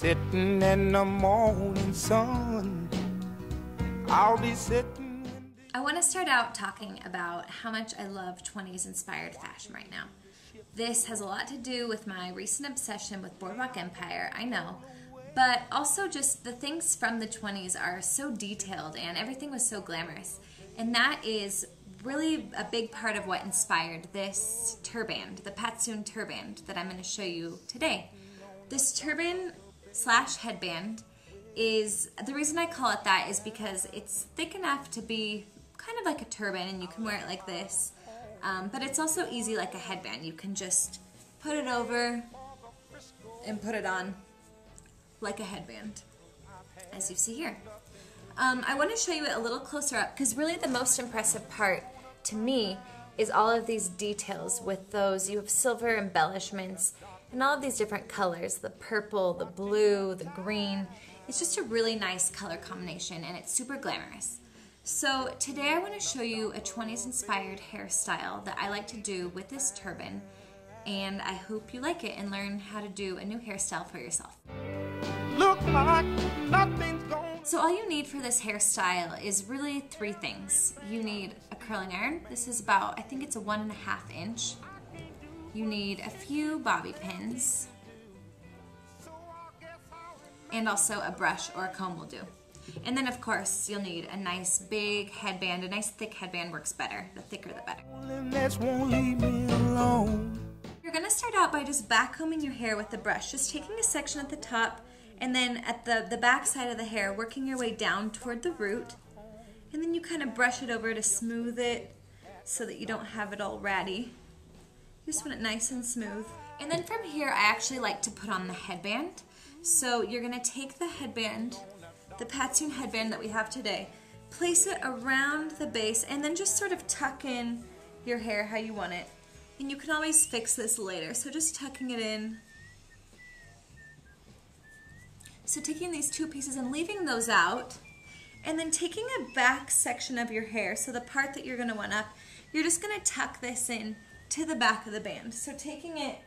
Sitting in the morning sun, I'll be sitting. I want to start out talking about how much I love 20s inspired fashion right now. This has a lot to do with my recent obsession with Boardwalk Empire, I know, but also just the things from the 20s are so detailed and everything was so glamorous. And that is really a big part of what inspired this turband, the Patzún Turband that I'm going to show you today. This turban slash headband is, the reason I call it that is because it's thick enough to be kind of like a turban and you can wear it like this, but it's also easy like a headband. You can just put it over and put it on like a headband, as you see here. I want to show you it a little closer up because really the most impressive part to me is all of these details with those. You have silver embellishments and all of these different colors, the purple, the blue, the green. It's just a really nice color combination and it's super glamorous. So today I want to show you a 20s inspired hairstyle that I like to do with this turban, and I hope you like it and learn how to do a new hairstyle for yourself. Look like nothing's going. So all you need for this hairstyle is really three things. You need a curling iron. This is about, I think it's a 1.5 inch. You need a few bobby pins, and also a brush or a comb will do. And then of course you'll need a nice big headband. A nice thick headband works better. The thicker the better. Won't leave me alone. You're going to start out by just backcombing your hair with the brush, just taking a section at the top and then at the back side of the hair, working your way down toward the root, and then you kind of brush it over to smooth it so that you don't have it all ratty. You just want it nice and smooth. And then from here I actually like to put on the headband. So you're going to take the headband, the Patzún headband that we have today, place it around the base and then just sort of tuck in your hair how you want it. And you can always fix this later, so just tucking it in. So taking these two pieces and leaving those out, and then taking a back section of your hair, so the part that you're going to want up, you're just going to tuck this in to the back of the band. So taking it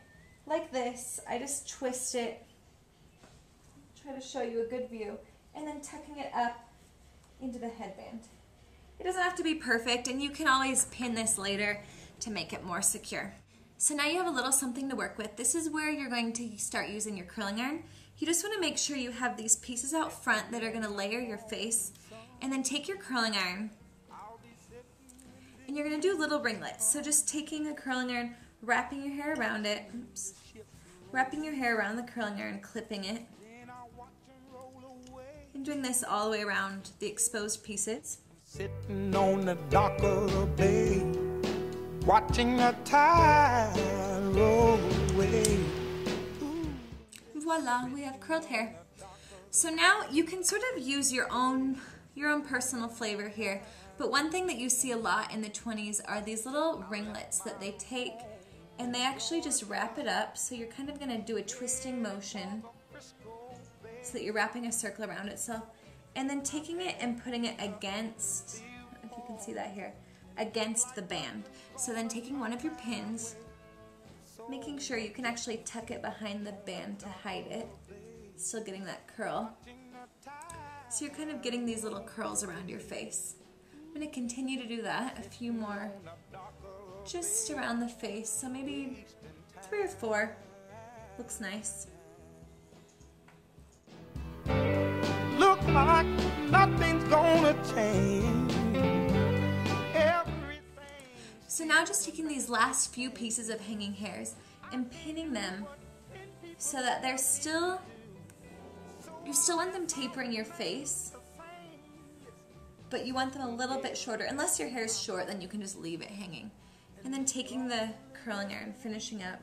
like this, I just twist it, try to show you a good view, and then tucking it up into the headband. It doesn't have to be perfect, and you can always pin this later to make it more secure. So now you have a little something to work with. This is where you're going to start using your curling iron. You just want to make sure you have these pieces out front that are going to layer your face, and then take your curling iron and you're going to do little ringlets. So just taking a curling iron, wrapping your hair around it, wrapping your hair around the curling iron, clipping it, and doing this all the way around the exposed pieces. Sitting on the dock of the bay, watching the tide roll away. Voila, we have curled hair. So now you can sort of use your own personal flavor here, but one thing that you see a lot in the 20s are these little ringlets that they take and they actually just wrap it up. So you're kind of going to do a twisting motion so that you're wrapping a circle around itself, and then taking it and putting it against, if you can see that here, against the band. So then taking one of your pins, making sure you can actually tuck it behind the band to hide it, still getting that curl. So you're kind of getting these little curls around your face. I'm going to continue to do that, a few more just around the face, so maybe 3 or 4. Looks nice. Look like nothing's gonna change. So now just taking these last few pieces of hanging hairs and pinning them so that they're still, you still want them tapering your face, but you want them a little bit shorter. Unless your hair is short, then you can just leave it hanging. And then taking the curling iron, finishing up,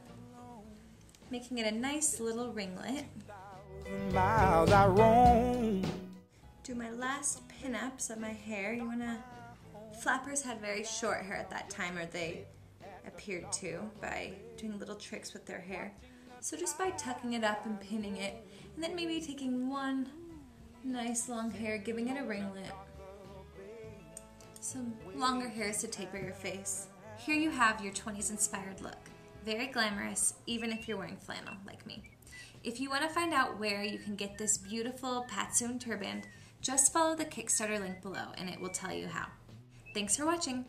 making it a nice little ringlet. Miles I roam. Do my last pin-ups of my hair. You wanna, flappers had very short hair at that time, or they appeared to, by doing little tricks with their hair. So just by tucking it up and pinning it, and then maybe taking one nice long hair, giving it a ringlet. Some longer hairs to taper your face. Here you have your 20s inspired look. very glamorous, even if you're wearing flannel like me. If you want to find out where you can get this beautiful Patzún Turband, just follow the Kickstarter link below and it will tell you how. Thanks for watching.